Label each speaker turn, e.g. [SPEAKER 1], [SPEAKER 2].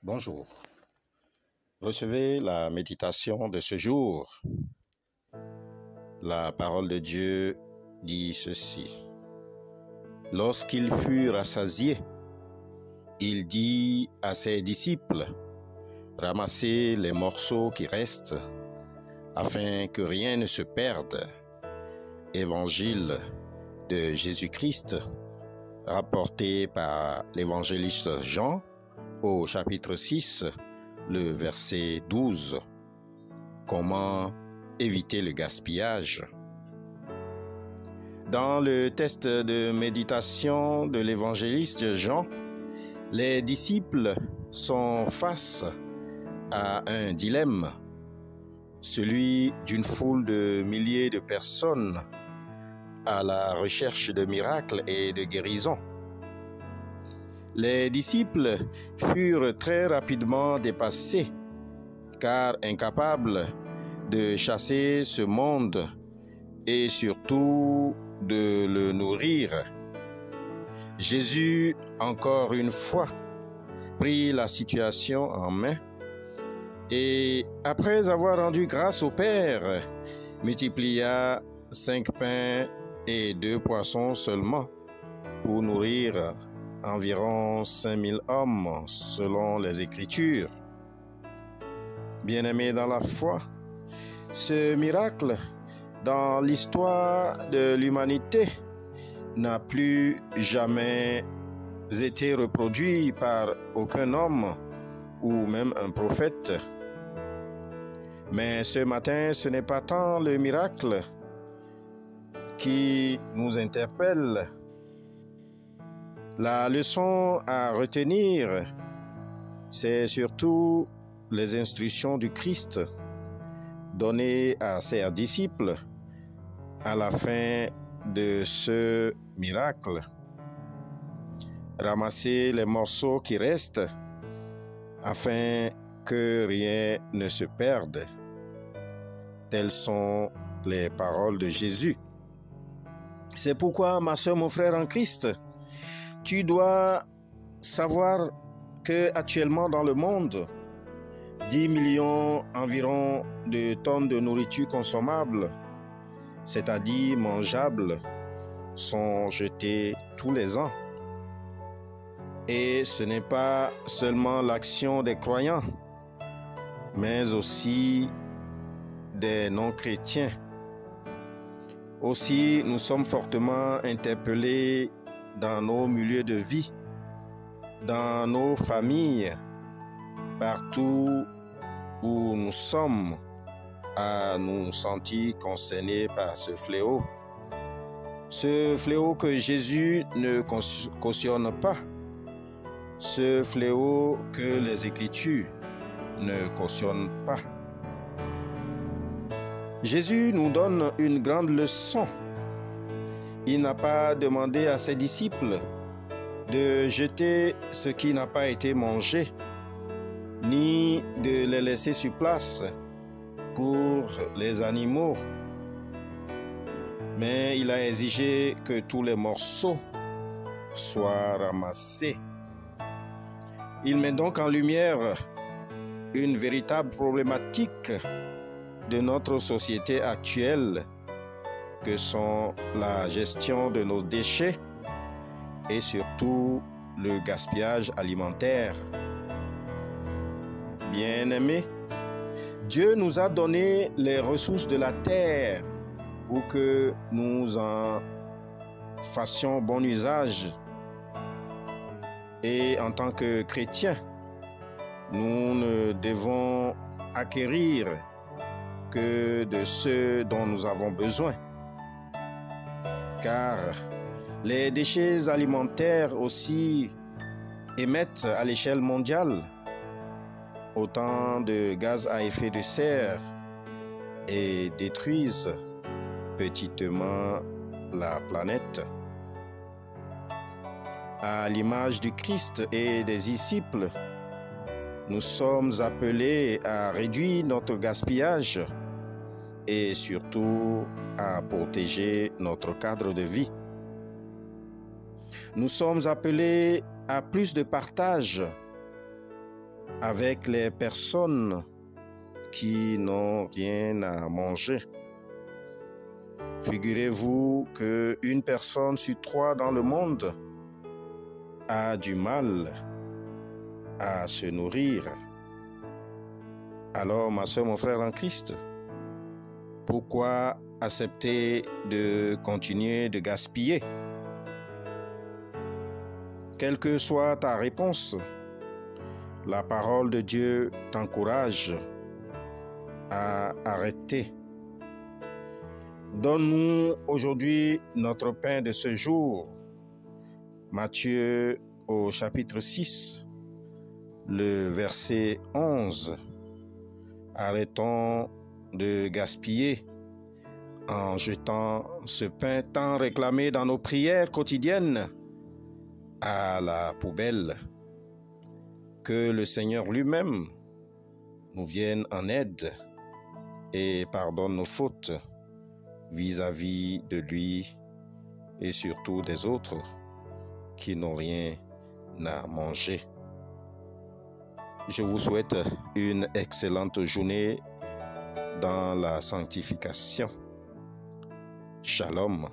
[SPEAKER 1] Bonjour. Recevez la méditation de ce jour. La parole de Dieu dit ceci. Lorsqu'ils furent rassasiés, il dit à ses disciples, ramassez les morceaux qui restent, afin que rien ne se perde. Évangile de Jésus-Christ, rapporté par l'évangéliste Jean, au chapitre 6, le verset 12. Comment éviter le gaspillage? Dans le texte de méditation de l'évangéliste Jean, les disciples sont face à un dilemme, celui d'une foule de milliers de personnes à la recherche de miracles et de guérisons. Les disciples furent très rapidement dépassés, car incapables de chasser ce monde et surtout de le nourrir. Jésus, encore une fois, prit la situation en main et, après avoir rendu grâce au Père, multiplia 5 pains et 2 poissons seulement pour nourrir environ 5000 hommes selon les Écritures. Bien-aimés dans la foi, ce miracle dans l'histoire de l'humanité n'a plus jamais été reproduit par aucun homme ou même un prophète. Mais ce matin, ce n'est pas tant le miracle qui nous interpelle. La leçon à retenir, c'est surtout les instructions du Christ données à ses disciples à la fin de ce miracle. Ramasser les morceaux qui restent afin que rien ne se perde. Telles sont les paroles de Jésus. C'est pourquoi, ma soeur, mon frère en Christ, tu dois savoir qu'actuellement dans le monde, 10 millions environ de tonnes de nourriture consommable, c'est-à-dire mangeables, sont jetées tous les ans. Et ce n'est pas seulement l'action des croyants, mais aussi des non-chrétiens. Aussi, nous sommes fortement interpellés dans nos milieux de vie, dans nos familles, partout où nous sommes, à nous sentir concernés par ce fléau. Ce fléau que Jésus ne cautionne pas, ce fléau que les Écritures ne cautionnent pas. Jésus nous donne une grande leçon. Il n'a pas demandé à ses disciples de jeter ce qui n'a pas été mangé, ni de les laisser sur place pour les animaux. Mais il a exigé que tous les morceaux soient ramassés. Il met donc en lumière une véritable problématique de notre société actuelle, que sont la gestion de nos déchets et surtout le gaspillage alimentaire. Bien-aimés, Dieu nous a donné les ressources de la terre pour que nous en fassions bon usage. Et en tant que chrétiens, nous ne devons acquérir que de ce dont nous avons besoin. Car les déchets alimentaires aussi émettent à l'échelle mondiale autant de gaz à effet de serre et détruisent petitement la planète. À l'image du Christ et des disciples, nous sommes appelés à réduire notre gaspillage et surtout à protéger notre cadre de vie. Nous sommes appelés à plus de partage avec les personnes qui n'ont rien à manger. Figurez-vous qu'une personne sur 3 dans le monde a du mal à se nourrir. Alors, ma soeur, mon frère en Christ, pourquoi accepter de continuer de gaspiller? Quelle que soit ta réponse, la parole de Dieu t'encourage à arrêter. Donne-nous aujourd'hui notre pain de ce jour. Matthieu au chapitre 6, le verset 11. Arrêtons de gaspiller en jetant ce pain tant réclamé dans nos prières quotidiennes à la poubelle. Que le Seigneur lui-même nous vienne en aide et pardonne nos fautes vis-à-vis de lui et surtout des autres qui n'ont rien à manger. Je vous souhaite une excellente journée dans la sanctification. Shalom.